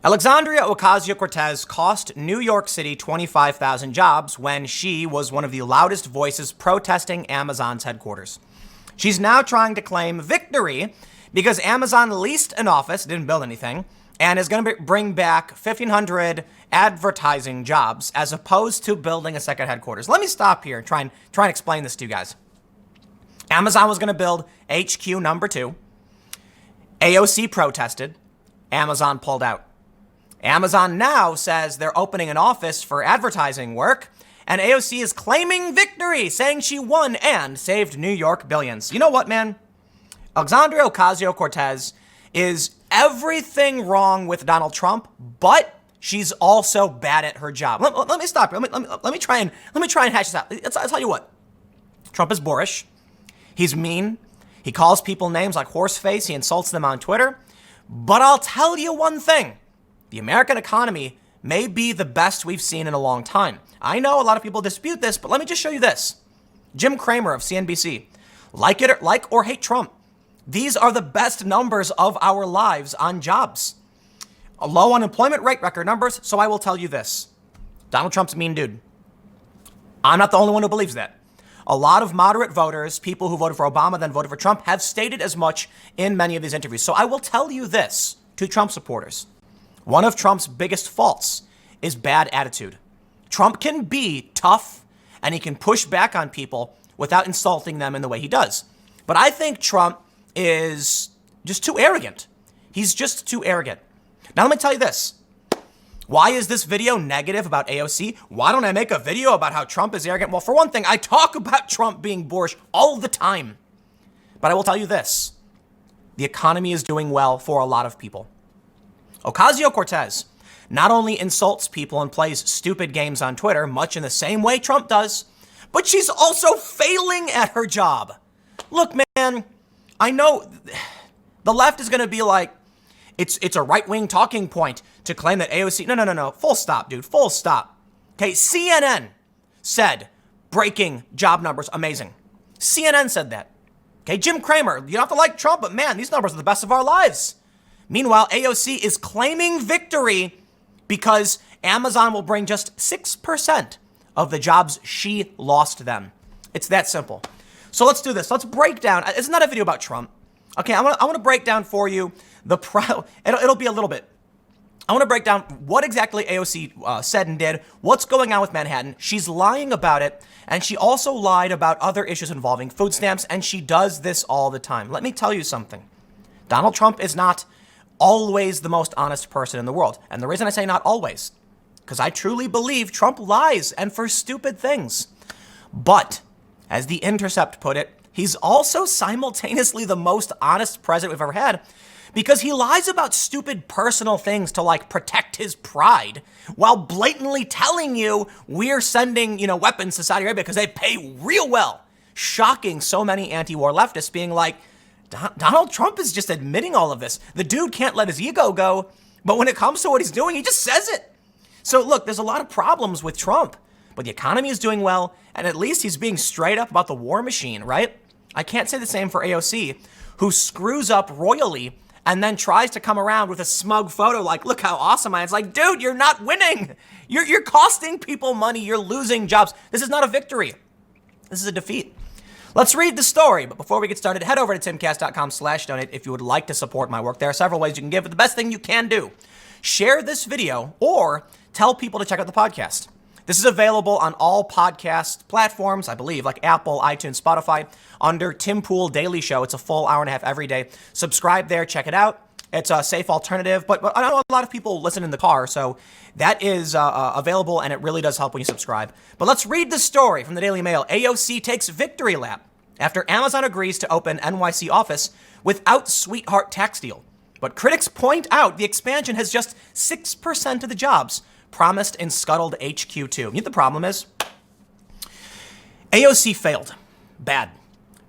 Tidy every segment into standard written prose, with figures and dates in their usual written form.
Alexandria Ocasio Cortez cost New York City 25,000 jobs when she was one of the loudest voices protesting Amazon's headquarters. She's now trying to claim victory because Amazon leased an office, didn't build anything, and is going to bring back 1,500 advertising jobs as opposed to building a second headquarters. Let me stop here and try and explain this to you guys. Amazon was going to build HQ number 2. AOC protested. Amazon pulled out. Amazon now says they're opening an office for advertising work, and AOC is claiming victory, saying she won and saved New York billions. You know what, man? Alexandria Ocasio Cortez is everything wrong with Donald Trump, but she's also bad at her job. Let me stop here. Let me try and hash this out. I'll tell you what. Trump is boorish. He's mean. He calls people names like horseface. He insults them on Twitter. But I'll tell you one thing. The American economy may be the best we've seen in a long time. I know a lot of people dispute this, but let me just show you this. Jim Cramer of CNBC. Like or hate Trump. These are the best numbers of our lives on jobs. A low unemployment rate, record numbers. So I will tell you this. Donald Trump's a mean dude. I'm not the only one who believes that. A lot of moderate voters, people who voted for Obama, then voted for Trump, have stated as much in many of these interviews. So I will tell you this to Trump supporters. One of Trump's biggest faults is bad attitude. Trump can be tough and he can push back on people without insulting them in the way he does. But I think Trump is just too arrogant. He's just too arrogant. Now, let me tell you this. Why is this video negative about AOC? Why don't I make a video about how Trump is arrogant? Well, for one thing, I talk about Trump being boorish all the time. But I will tell you this. The economy is doing well for a lot of people. Ocasio Cortez not only insults people and plays stupid games on Twitter, much in the same way Trump does, but she's also failing at her job. Look, man, I know the left is going to be like, it's a right-wing talking point to claim that AOC, no, full stop, dude, full stop. Okay, CNN said breaking job numbers, amazing. CNN said that. Okay, Jim Cramer, you don't have to like Trump, but man, these numbers are the best of our lives. Meanwhile, AOC is claiming victory because Amazon will bring just 6% of the jobs she lost them. It's that simple. So let's do this. Let's break down. It's not a video about Trump. Okay, I want to break down for you it'll be a little bit. I want to break down what exactly AOC said and did, what's going on with Manhattan. She's lying about it, and she also lied about other issues involving food stamps, and she does this all the time. Let me tell you something. Donald Trump is not always the most honest person in the world. And the reason I say not always, because I truly believe Trump lies and for stupid things. But, as The Intercept put it, he's also simultaneously the most honest president we've ever had because he lies about stupid personal things to like protect his pride while blatantly telling you we're sending, weapons to Saudi Arabia because they pay real well. Shocking so many anti-war leftists being like, Donald Trump is just admitting all of this. The dude can't let his ego go, but when it comes to what he's doing, he just says it. So look, there's a lot of problems with Trump, but the economy is doing well, and at least he's being straight up about the war machine, right? I can't say the same for AOC, who screws up royally and then tries to come around with a smug photo like, look how awesome I am. It's like, dude, you're not winning. You're costing people money. You're losing jobs. This is not a victory. This is a defeat. Let's read the story. But before we get started, head over to timcast.com/donate if you would like to support my work. There are several ways you can give, but the best thing you can do, share this video or tell people to check out the podcast. This is available on all podcast platforms, I believe, like Apple, iTunes, Spotify, under Tim Pool Daily Show. It's a full hour and a half every day. Subscribe there, check it out. It's a safe alternative, but I know a lot of people listen in the car, so that is available, and it really does help when you subscribe. But let's read the story from the Daily Mail. AOC takes victory lap after Amazon agrees to open NYC office without sweetheart tax deal. But critics point out the expansion has just 6% of the jobs promised in scuttled HQ2. You know what the problem is? AOC failed. Bad.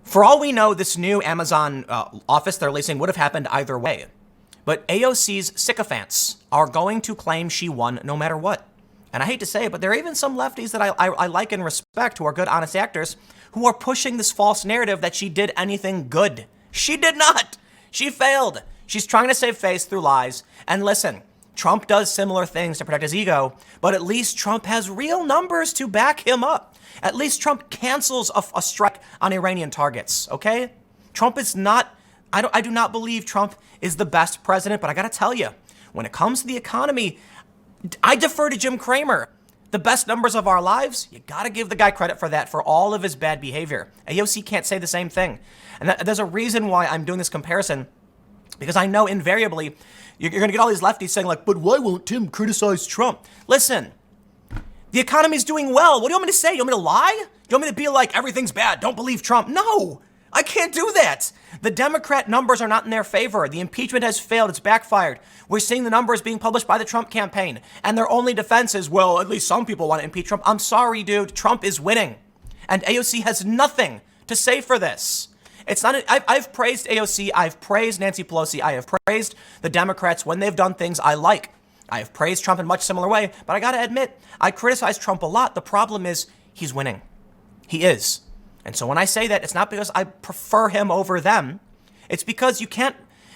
For all we know, this new Amazon office they're leasing would have happened either way. But AOC's sycophants are going to claim she won no matter what. And I hate to say it, but there are even some lefties that I like and respect who are good, honest actors who are pushing this false narrative that she did anything good. She did not. She failed. She's trying to save face through lies. And listen, Trump does similar things to protect his ego, but at least Trump has real numbers to back him up. At least Trump cancels a strike on Iranian targets, okay? Trump is not, I do not believe Trump is the best president, but I gotta tell you, when it comes to the economy, I defer to Jim Cramer. The best numbers of our lives, you gotta give the guy credit for that, for all of his bad behavior. AOC can't say the same thing. And there's a reason why I'm doing this comparison, because I know invariably you're gonna get all these lefties saying like, but why won't Tim criticize Trump? Listen, the economy's doing well. What do you want me to say? You want me to lie? You want me to be like, everything's bad, don't believe Trump? No, I can't do that. The Democrat numbers are not in their favor. The impeachment has failed. It's backfired. We're seeing the numbers being published by the Trump campaign. And their only defense is, well, at least some people want to impeach Trump. I'm sorry, dude. Trump is winning. And AOC has nothing to say for this. It's not, I've praised AOC. I've praised Nancy Pelosi. I have praised the Democrats when they've done things I like. I have praised Trump in much similar way. But I got to admit, I criticize Trump a lot. The problem is he's winning. He is. And so when I say that, it's not because I prefer him over them. It's because you can't.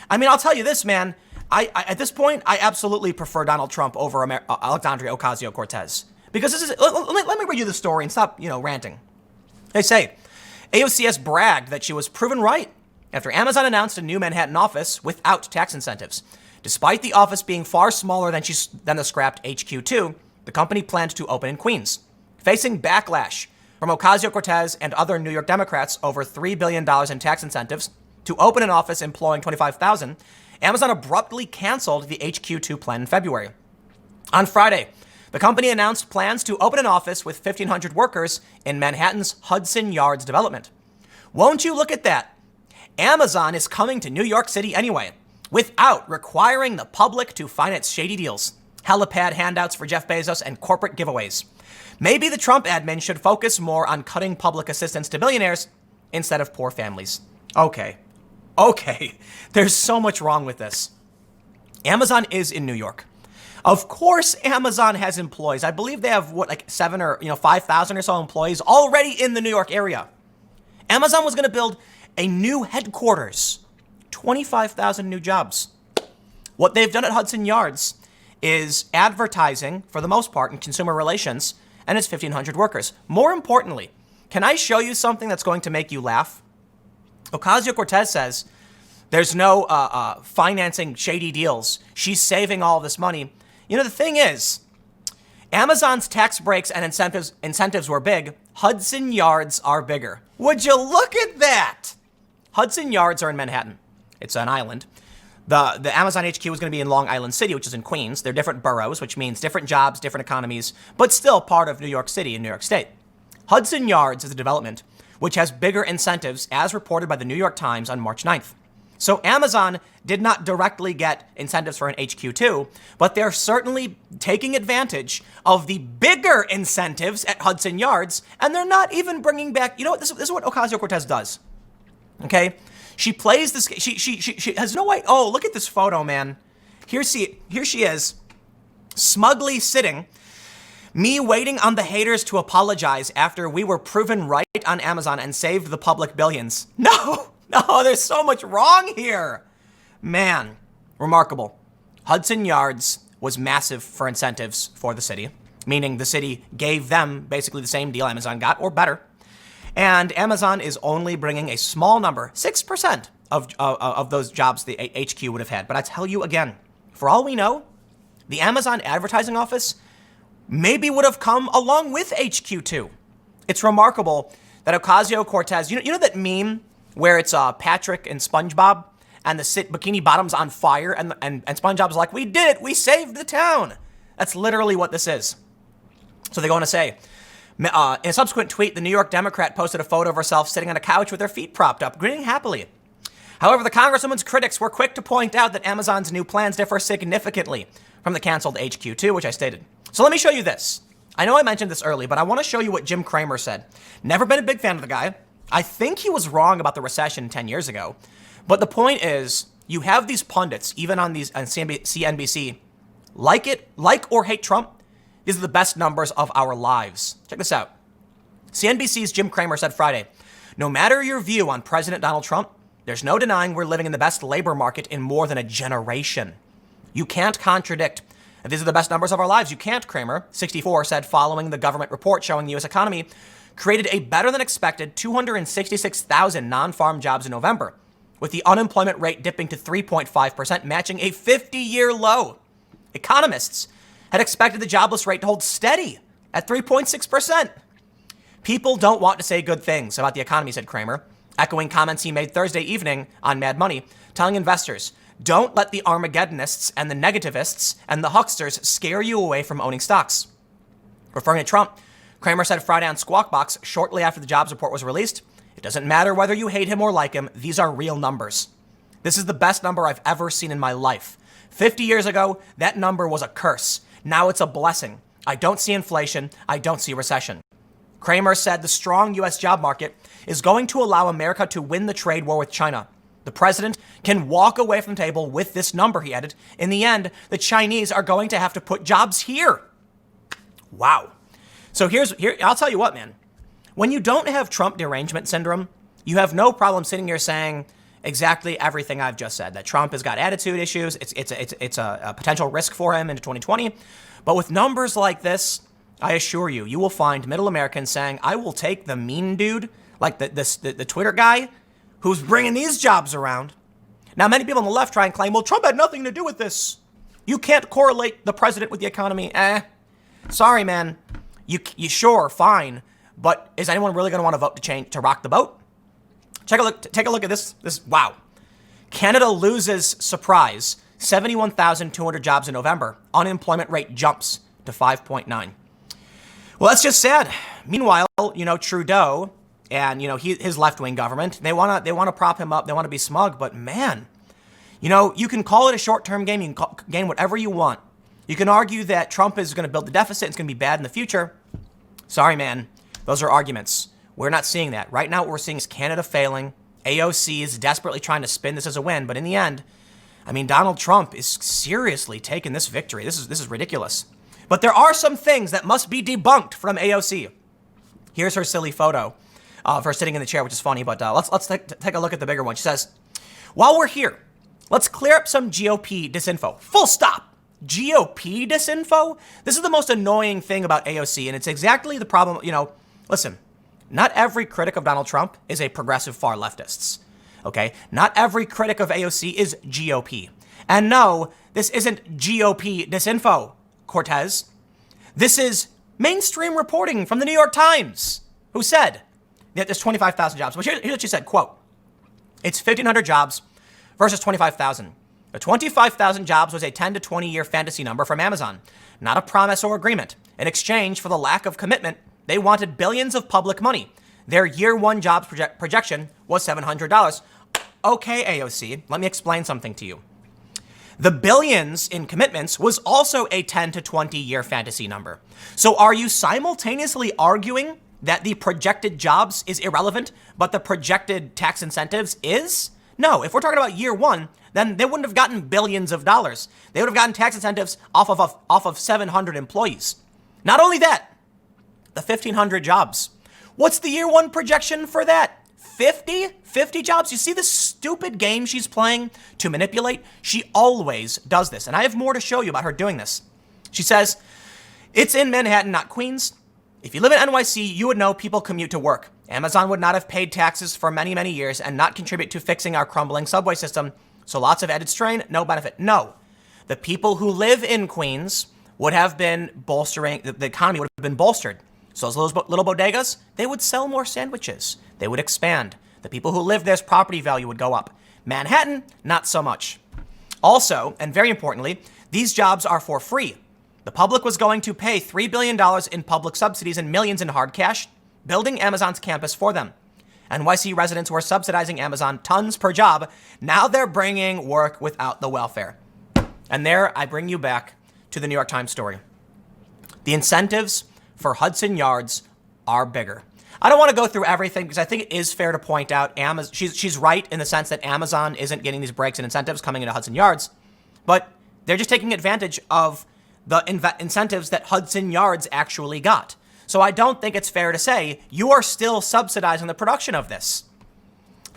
I mean, I'll tell you this, man. I at this point, I absolutely prefer Donald Trump over Alexandria Ocasio Cortez. Because this is. Let me read you the story and stop, ranting. They say AOC has bragged that she was proven right after Amazon announced a new Manhattan office without tax incentives. Despite the office being far smaller than the scrapped HQ2, the company planned to open in Queens. Facing backlash from Ocasio Cortez and other New York Democrats over $3 billion in tax incentives to open an office employing 25,000, Amazon abruptly canceled the HQ2 plan in February. On Friday, the company announced plans to open an office with 1,500 workers in Manhattan's Hudson Yards development. Won't you look at that? Amazon is coming to New York City anyway, without requiring the public to finance shady deals, helipad handouts for Jeff Bezos, and corporate giveaways. Maybe the Trump admin should focus more on cutting public assistance to billionaires instead of poor families. Okay. There's so much wrong with this. Amazon is in New York. Of course, Amazon has employees. I believe they have 7 or 5,000 or so employees already in the New York area. Amazon was going to build a new headquarters, 25,000 new jobs. What they've done at Hudson Yards is advertising, for the most part, in consumer relations, and it's 1,500 workers. More importantly, can I show you something that's going to make you laugh? Ocasio Cortez says there's no financing shady deals. She's saving all this money. The thing is, Amazon's tax breaks and incentives were big. Hudson Yards are bigger. Would you look at that? Hudson Yards are in Manhattan. It's an island. The Amazon HQ is going to be in Long Island City, which is in Queens. They're different boroughs, which means different jobs, different economies, but still part of New York City and New York State. Hudson Yards is a development which has bigger incentives, as reported by the New York Times on March 9th. So Amazon did not directly get incentives for an HQ2, but they're certainly taking advantage of the bigger incentives at Hudson Yards, and they're not even bringing back, this is what Ocasio-Cortez does, okay? She plays this, she has no way, oh, look at this photo, man. Here she is, smugly sitting, me waiting on the haters to apologize after we were proven right on Amazon and saved the public billions. No, there's so much wrong here. Man, remarkable. Hudson Yards was massive for incentives for the city, meaning the city gave them basically the same deal Amazon got or better. And Amazon is only bringing a small number, 6% of those jobs the HQ would have had. But I tell you again, for all we know, the Amazon advertising office maybe would have come along with HQ2. It's remarkable that Ocasio-Cortez, you know that meme where it's Patrick and SpongeBob and the Bikini Bottom's on fire and SpongeBob's like, we did it, we saved the town. That's literally what this is. So they go on to say, in a subsequent tweet, the New York Democrat posted a photo of herself sitting on a couch with her feet propped up, grinning happily. However, the Congresswoman's critics were quick to point out that Amazon's new plans differ significantly from the canceled HQ2, which I stated. So let me show you this. I know I mentioned this early, but I want to show you what Jim Cramer said. Never been a big fan of the guy. I think he was wrong about the recession 10 years ago. But the point is, you have these pundits, even on CNBC, like or hate Trump. These are the best numbers of our lives. Check this out. CNBC's Jim Cramer said Friday, no matter your view on President Donald Trump, there's no denying we're living in the best labor market in more than a generation. You can't contradict And these are the best numbers of our lives. You can't, Kramer, 64, said following the government report showing the U.S. economy created a better than expected 266,000 non-farm jobs in November, with the unemployment rate dipping to 3.5%, matching a 50-year low. Economists had expected the jobless rate to hold steady at 3.6%. People don't want to say good things about the economy, said Kramer, echoing comments he made Thursday evening on Mad Money, telling investors, don't let the Armageddonists and the negativists and the hucksters scare you away from owning stocks. Referring to Trump, Kramer said Friday on Squawk Box, shortly after the jobs report was released, it doesn't matter whether you hate him or like him, these are real numbers. This is the best number I've ever seen in my life. 50 years ago, that number was a curse. Now it's a blessing. I don't see inflation. I don't see recession. Kramer said the strong U.S. job market is going to allow America to win the trade war with China. The president can walk away from the table with this number, he added. In the end, the Chinese are going to have to put jobs here. Wow. So here, I'll tell you what, man. When you don't have Trump derangement syndrome, you have no problem sitting here saying exactly everything I've just said, that Trump has got attitude issues. It's a potential risk for him into 2020. But with numbers like this, I assure you, you will find middle Americans saying, I will take the mean dude, like the Twitter guy, who's bringing these jobs around. Now, many people on the left try and claim, well, Trump had nothing to do with this. You can't correlate the president with the economy. Sorry, man. You sure, fine. But is anyone really going to want to vote to rock the boat? Take a look at this. Wow. Canada loses, surprise, 71,200 jobs in November. Unemployment rate jumps to 5.9. Well, that's just sad. Meanwhile, Trudeau and, his left-wing government, they want to prop him up. They want to be smug. But man, you can call it a short-term game. You can gain whatever you want. You can argue that Trump is going to build the deficit. It's going to be bad in the future. Sorry, man. Those are arguments. We're not seeing that. Right now, what we're seeing is Canada failing. AOC is desperately trying to spin this as a win. But in the end, Donald Trump is seriously taking this victory. This is ridiculous. But there are some things that must be debunked from AOC. Here's her silly photo of her sitting in the chair, which is funny. But let's take a look at the bigger one. She says, while we're here, let's clear up some GOP disinfo. Full stop. GOP disinfo? This is the most annoying thing about AOC, and it's exactly the problem. Listen, not every critic of Donald Trump is a progressive far leftists. Okay? Not every critic of AOC is GOP. And no, this isn't GOP disinfo, Cortez. This is mainstream reporting from the New York Times, who said that there's 25,000 jobs. Well, here's what she said, quote, it's 1,500 jobs versus 25,000. The 25,000 jobs was a 10 to 20 year fantasy number from Amazon, not a promise or agreement. In exchange for the lack of commitment, they wanted billions of public money. Their year one jobs projection was $700. Okay, AOC, let me explain something to you. The billions in commitments was also a 10 to 20 year fantasy number. So are you simultaneously arguing that the projected jobs is irrelevant, but the projected tax incentives is? No, if we're talking about year one, then they wouldn't have gotten billions of dollars. They would have gotten tax incentives off of 700 employees. Not only that, the 1,500 jobs. What's the year one projection for that? 50 jobs. You see this stupid game she's playing to manipulate? She always does this. And I have more to show you about her doing this. She says, it's in Manhattan, not Queens. If you live in NYC, you would know people commute to work. Amazon would not have paid taxes for many, many years and not contribute to fixing our crumbling subway system. So lots of added strain, no benefit. No, the people who live in Queens would have been bolstering, the economy would have been bolstered. So those little bodegas, they would sell more sandwiches. They would expand. The people who live there's property value would go up. Manhattan, not so much. Also, and very importantly, these jobs are for free. The public was going to pay $3 billion in public subsidies and millions in hard cash, building Amazon's campus for them. NYC residents were subsidizing Amazon tons per job. Now they're bringing work without the welfare. And there I bring you back to the New York Times story. The incentives for Hudson Yards are bigger. I don't want to go through everything because I think it is fair to point out she's right in the sense that Amazon isn't getting these breaks and incentives coming into Hudson Yards, but they're just taking advantage of the incentives that Hudson Yards actually got. So I don't think it's fair to say you are still subsidizing the production of this.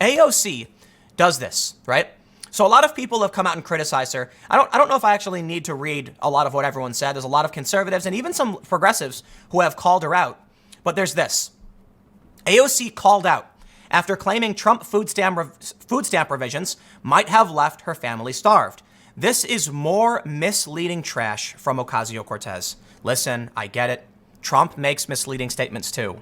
AOC does this, right? So a lot of people have come out and criticized her. I don't know if I actually need to read a lot of what everyone said. There's a lot of conservatives and even some progressives who have called her out. But there's this. AOC called out after claiming Trump food stamp revisions might have left her family starved. This is more misleading trash from Ocasio Cortez. Listen, I get it. Trump makes misleading statements too.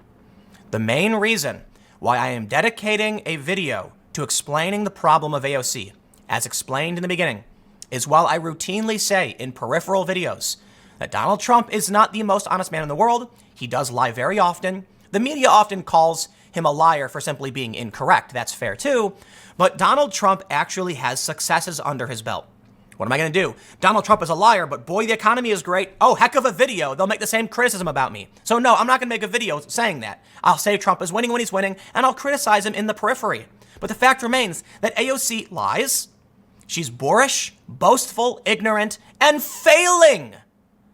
The main reason why I am dedicating a video to explaining the problem of AOC, as explained in the beginning, is while I routinely say in peripheral videos that Donald Trump is not the most honest man in the world, he does lie very often. The media often calls him a liar for simply being incorrect. That's fair too. But Donald Trump actually has successes under his belt. What am I going to do? Donald Trump is a liar, but boy, the economy is great. Oh, heck of a video. They'll make the same criticism about me. So no, I'm not going to make a video saying that. I'll say Trump is winning when he's winning, and I'll criticize him in the periphery. But the fact remains that AOC lies. She's boorish, boastful, ignorant, and failing.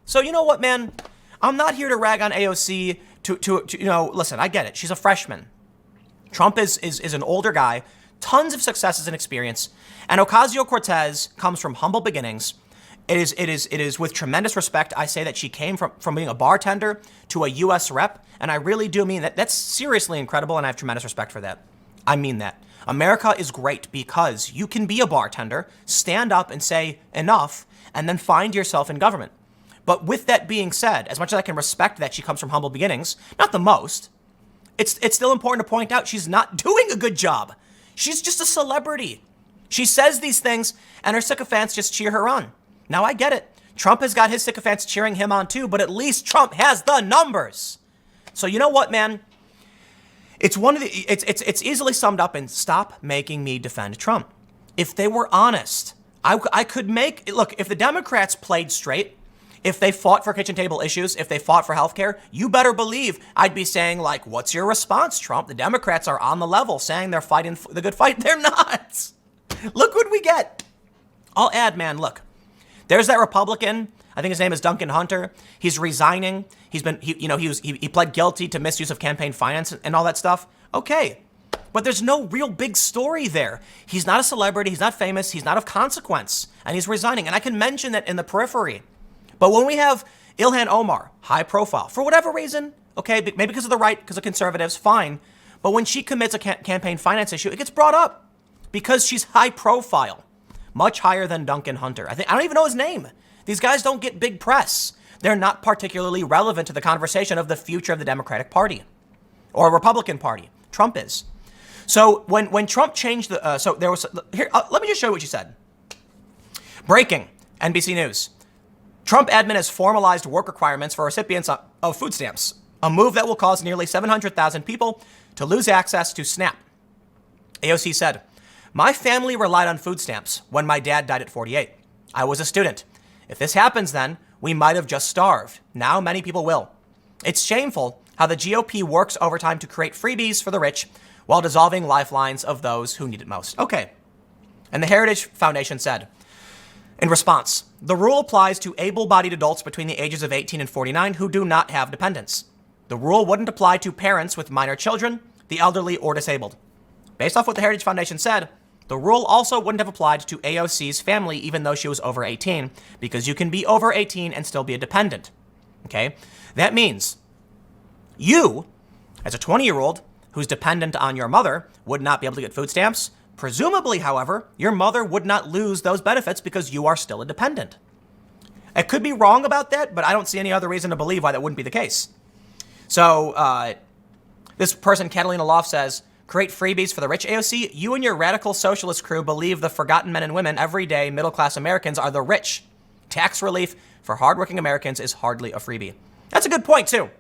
So you know what, man? I'm not here to rag on AOC to listen, I get it. She's a freshman. Trump is an older guy, tons of successes and experience. And Ocasio-Cortez comes from humble beginnings. It is with tremendous respect. I say that she came from being a bartender to a U.S. rep. And I really do mean that. That's seriously incredible. And I have tremendous respect for that. I mean that. America is great because you can be a bartender, stand up and say enough, and then find yourself in government. But with that being said, as much as I can respect that she comes from humble beginnings, not the most, it's still important to point out she's not doing a good job. She's just a celebrity. She says these things and her sycophants just cheer her on. Now I get it. Trump has got his sycophants cheering him on too, but at least Trump has the numbers. So you know what, man? It's easily summed up in stop making me defend Trump. If they were honest, I could look, if the Democrats played straight, if they fought for kitchen table issues, if they fought for healthcare, you better believe I'd be saying like, what's your response, Trump? The Democrats are on the level saying they're fighting the good fight. They're not. Look what we get. I'll add, man, look, there's that Republican. I think his name is Duncan Hunter. He's resigning. He pled guilty to misuse of campaign finance and all that stuff. Okay. But there's no real big story there. He's not a celebrity. He's not famous. He's not of consequence. And he's resigning. And I can mention that in the periphery. But when we have Ilhan Omar, high profile, for whatever reason, okay, maybe because of the right, because of conservatives, fine. But when she commits a campaign finance issue, it gets brought up because she's high profile, much higher than Duncan Hunter. I don't even know his name. These guys don't get big press. They're not particularly relevant to the conversation of the future of the Democratic Party or Republican Party. Trump is. So when Trump changed let me just show you what she said. Breaking, NBC News. Trump admin has formalized work requirements for recipients of food stamps, a move that will cause nearly 700,000 people to lose access to SNAP. AOC said, "My family relied on food stamps when my dad died at 48. I was a student. If this happens then, we might have just starved. Now many people will. It's shameful how the GOP works overtime to create freebies for the rich while dissolving lifelines of those who need it most." Okay. And the Heritage Foundation said, in response, the rule applies to able-bodied adults between the ages of 18 and 49 who do not have dependents. The rule wouldn't apply to parents with minor children, the elderly, or disabled. Based off what the Heritage Foundation said, the rule also wouldn't have applied to AOC's family even though she was over 18, because you can be over 18 and still be a dependent. Okay? That means you, as a 20-year-old who's dependent on your mother, would not be able to get food stamps. Presumably, however, your mother would not lose those benefits because you are still a dependent. I could be wrong about that, but I don't see any other reason to believe why that wouldn't be the case. So this person, Catalina Loft, says, create freebies for the rich. AOC, you and your radical socialist crew believe the forgotten men and women, everyday middle-class Americans, are the rich. Tax relief for hardworking Americans is hardly a freebie. That's a good point, too.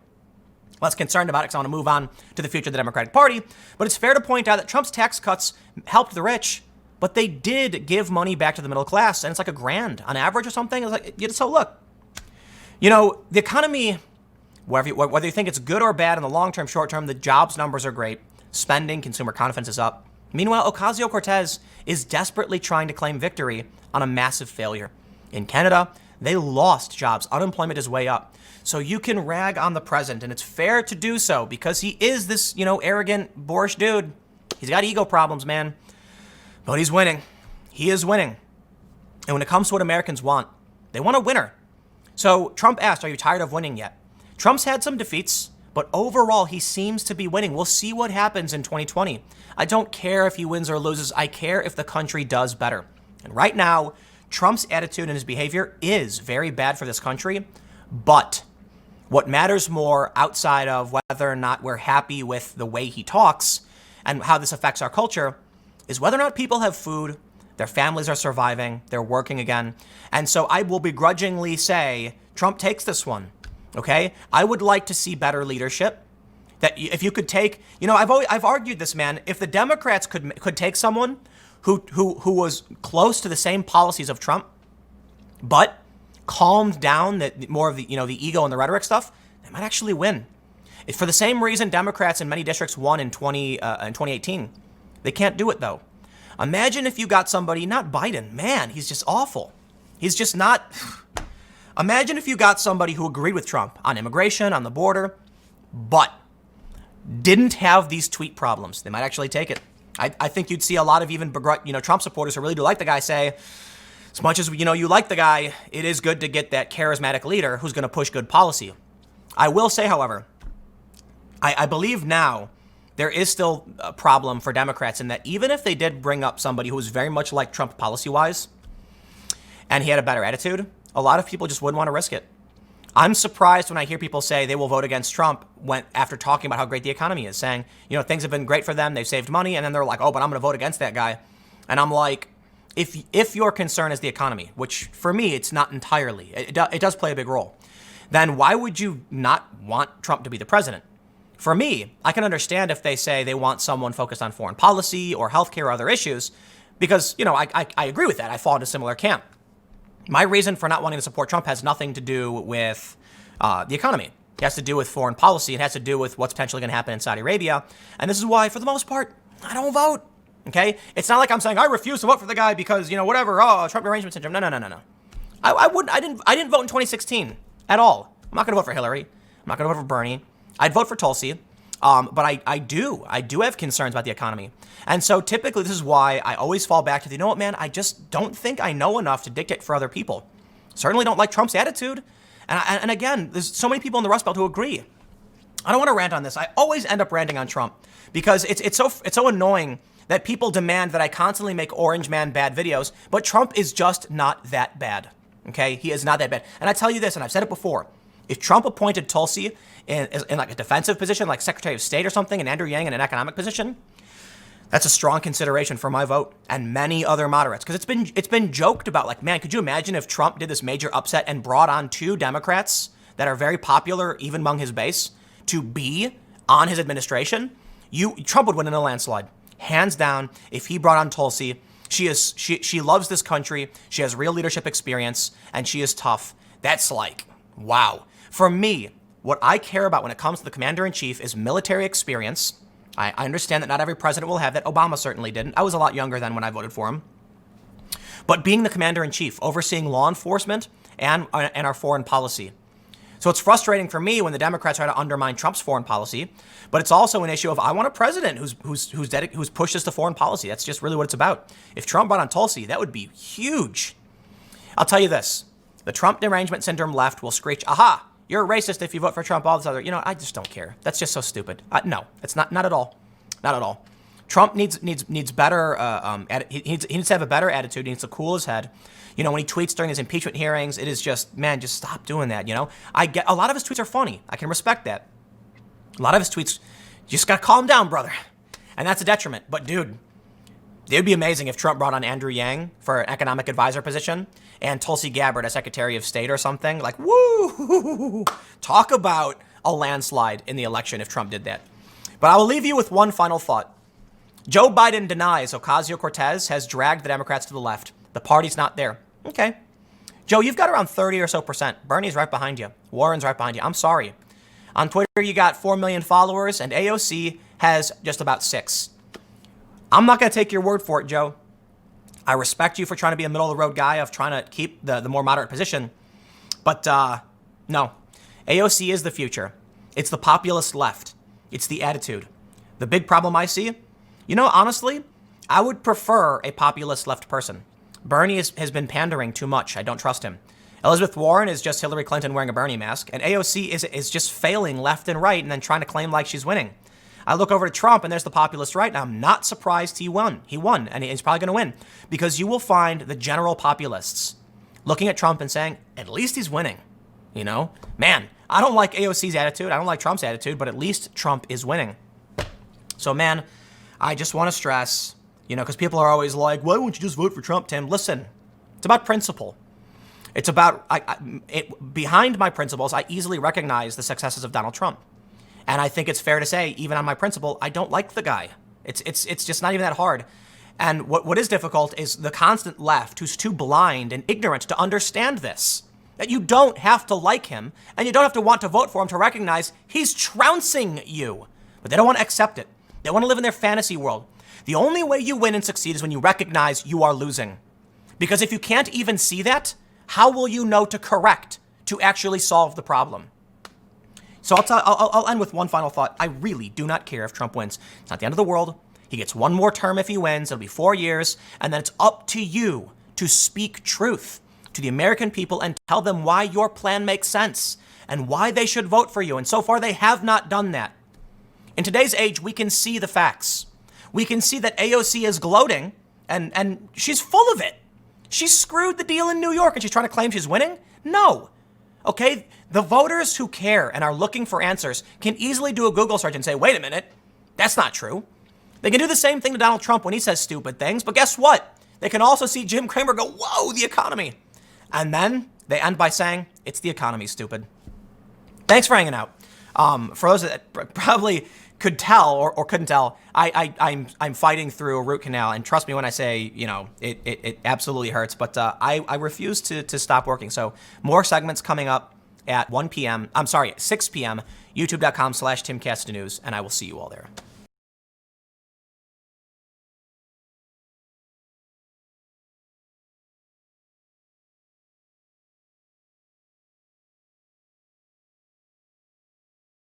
Less concerned about it because I want to move on to the future of the Democratic Party. But it's fair to point out that Trump's tax cuts helped the rich, but they did give money back to the middle class. And it's like $1,000 on average or something. It's like, so look, the economy, whether you think it's good or bad in the long term, short term, the jobs numbers are great. Spending, consumer confidence is up. Meanwhile, Ocasio Cortez is desperately trying to claim victory on a massive failure. In Canada, they lost jobs. Unemployment is way up. So you can rag on the president, and it's fair to do so because he is this, arrogant, boorish dude. He's got ego problems, man. But he's winning. he is winning. And when it comes to what Americans want, they want a winner. So Trump asked, are you tired of winning yet? Trump's had some defeats, but overall, he seems to be winning. We'll see what happens in 2020. I don't care if he wins or loses. I care if the country does better. And right now, Trump's attitude and his behavior is very bad for this country. But what matters more outside of whether or not we're happy with the way he talks and how this affects our culture is whether or not people have food, their families are surviving, they're working again. And so I will begrudgingly say Trump takes this one. Okay, I would like to see better leadership. That if you could take, I've argued this, man. If the Democrats could take someone who was close to the same policies of Trump, but calmed down more of the the ego and the rhetoric stuff, they might actually win. For the same reason Democrats in many districts won in 2018, they can't do it though. Imagine if you got somebody, not Biden, man, he's just awful. He's just not. Imagine if you got somebody who agreed with Trump on immigration, on the border, but didn't have these tweet problems. They might actually take it. I think you'd see a lot of even Trump supporters who really do like the guy say, as much as you like the guy, it is good to get that charismatic leader who's going to push good policy. I will say, however, I believe now there is still a problem for Democrats in that even if they did bring up somebody who was very much like Trump policy-wise and he had a better attitude, a lot of people just wouldn't want to risk it. I'm surprised when I hear people say they will vote against Trump after talking about how great the economy is, saying, things have been great for them, they've saved money, and then they're like, oh, but I'm going to vote against that guy. And I'm like, if your concern is the economy, which for me, it's not entirely, it does play a big role, then why would you not want Trump to be the president? For me, I can understand if they say they want someone focused on foreign policy or healthcare or other issues, because, I agree with that. I fall into a similar camp. My reason for not wanting to support Trump has nothing to do with the economy. It has to do with foreign policy. It has to do with what's potentially going to happen in Saudi Arabia. And this is why, for the most part, I don't vote. Okay? It's not like I'm saying I refuse to vote for the guy because, whatever, Trump derangement syndrome. No. I didn't vote in 2016 at all. I'm not going to vote for Hillary. I'm not going to vote for Bernie. I'd vote for Tulsi. But I do have concerns about the economy. And so typically this is why I always fall back to, what, man, I just don't think I know enough to dictate for other people. Certainly don't like Trump's attitude. And again, there's so many people in the Rust Belt who agree. I don't want to rant on this. I always end up ranting on Trump because it's so annoying that people demand that I constantly make Orange Man bad videos, but Trump is just not that bad. Okay? He is not that bad. And I tell you this, and I've said it before, if Trump appointed Tulsi in like a defensive position, like Secretary of State or something, and Andrew Yang in an economic position, that's a strong consideration for my vote and many other moderates. Because it's been joked about, like, man, could you imagine if Trump did this major upset and brought on two Democrats that are very popular even among his base to be on his administration? Trump would win in a landslide, hands down. If he brought on Tulsi, she loves this country. She has real leadership experience and she is tough. That's like, wow. For me, what I care about when it comes to the commander-in-chief is military experience. I understand that not every president will have that. Obama certainly didn't. I was a lot younger then when I voted for him. But being the commander-in-chief, overseeing law enforcement and our foreign policy. So it's frustrating for me when the Democrats try to undermine Trump's foreign policy, but it's also an issue of I want a president who's pushed us to foreign policy. That's just really what it's about. If Trump brought on Tulsi, that would be huge. I'll tell you this. The Trump derangement syndrome left will screech, aha, you're a racist if you vote for Trump, all this other, I just don't care. That's just so stupid. No, it's not at all. Not at all. Trump needs better, he needs to have a better attitude. He needs to cool his head. When he tweets during his impeachment hearings, it is just, man, just stop doing that, I get, a lot of his tweets are funny. I can respect that. A lot of his tweets, you just gotta calm down, brother. And that's a detriment. But dude, it would be amazing if Trump brought on Andrew Yang for an economic advisor position and Tulsi Gabbard as Secretary of State or something. Like, woo! Talk about a landslide in the election if Trump did that. But I will leave you with one final thought. Joe Biden denies Ocasio Cortez has dragged the Democrats to the left. The party's not there. Okay. Joe, you've got around 30 or so percent. Bernie's right behind you. Warren's right behind you. I'm sorry. On Twitter, you got 4 million followers, and AOC has just about 6. I'm not going to take your word for it, Joe. I respect you for trying to be a middle-of-the-road guy of trying to keep the more moderate position. But no. AOC is the future. It's the populist left. It's the attitude. The big problem I see, honestly, I would prefer a populist left person. Bernie has been pandering too much. I don't trust him. Elizabeth Warren is just Hillary Clinton wearing a Bernie mask, and AOC is just failing left and right and then trying to claim like she's winning. I look over to Trump, and there's the populist right, and I'm not surprised he won. He won, and he's probably going to win, because you will find the general populists looking at Trump and saying, at least he's winning. You know? Man, I don't like AOC's attitude. I don't like Trump's attitude, but at least Trump is winning. So, man, I just want to stress, because people are always like, why won't you just vote for Trump, Tim? Listen, it's about principle. It's about, behind my principles, I easily recognize the successes of Donald Trump. And I think it's fair to say, even on my principle, I don't like the guy. It's just not even that hard. And what is difficult is the constant left who's too blind and ignorant to understand this. That you don't have to like him, and you don't have to want to vote for him to recognize he's trouncing you. But they don't want to accept it. They want to live in their fantasy world. The only way you win and succeed is when you recognize you are losing. Because if you can't even see that, how will you know to correct, to actually solve the problem? So I'll end with one final thought. I really do not care if Trump wins. It's not the end of the world. He gets one more term if he wins. It'll be 4 years. And then it's up to you to speak truth to the American people and tell them why your plan makes sense and why they should vote for you. And so far, they have not done that. In today's age, we can see the facts. We can see that AOC is gloating, and she's full of it. She screwed the deal in New York, and she's trying to claim she's winning? No. Okay? The voters who care and are looking for answers can easily do a Google search and say, wait a minute, that's not true. They can do the same thing to Donald Trump when he says stupid things, but guess what? They can also see Jim Cramer go, whoa, the economy. And then they end by saying, it's the economy, stupid. Thanks for hanging out. For those that probably could tell or couldn't tell, I'm fighting through a root canal, and trust me when I say, it absolutely hurts, but I refuse to stop working. So more segments coming up at 6 p.m., youtube.com/TimCastanews, and I will see you all there.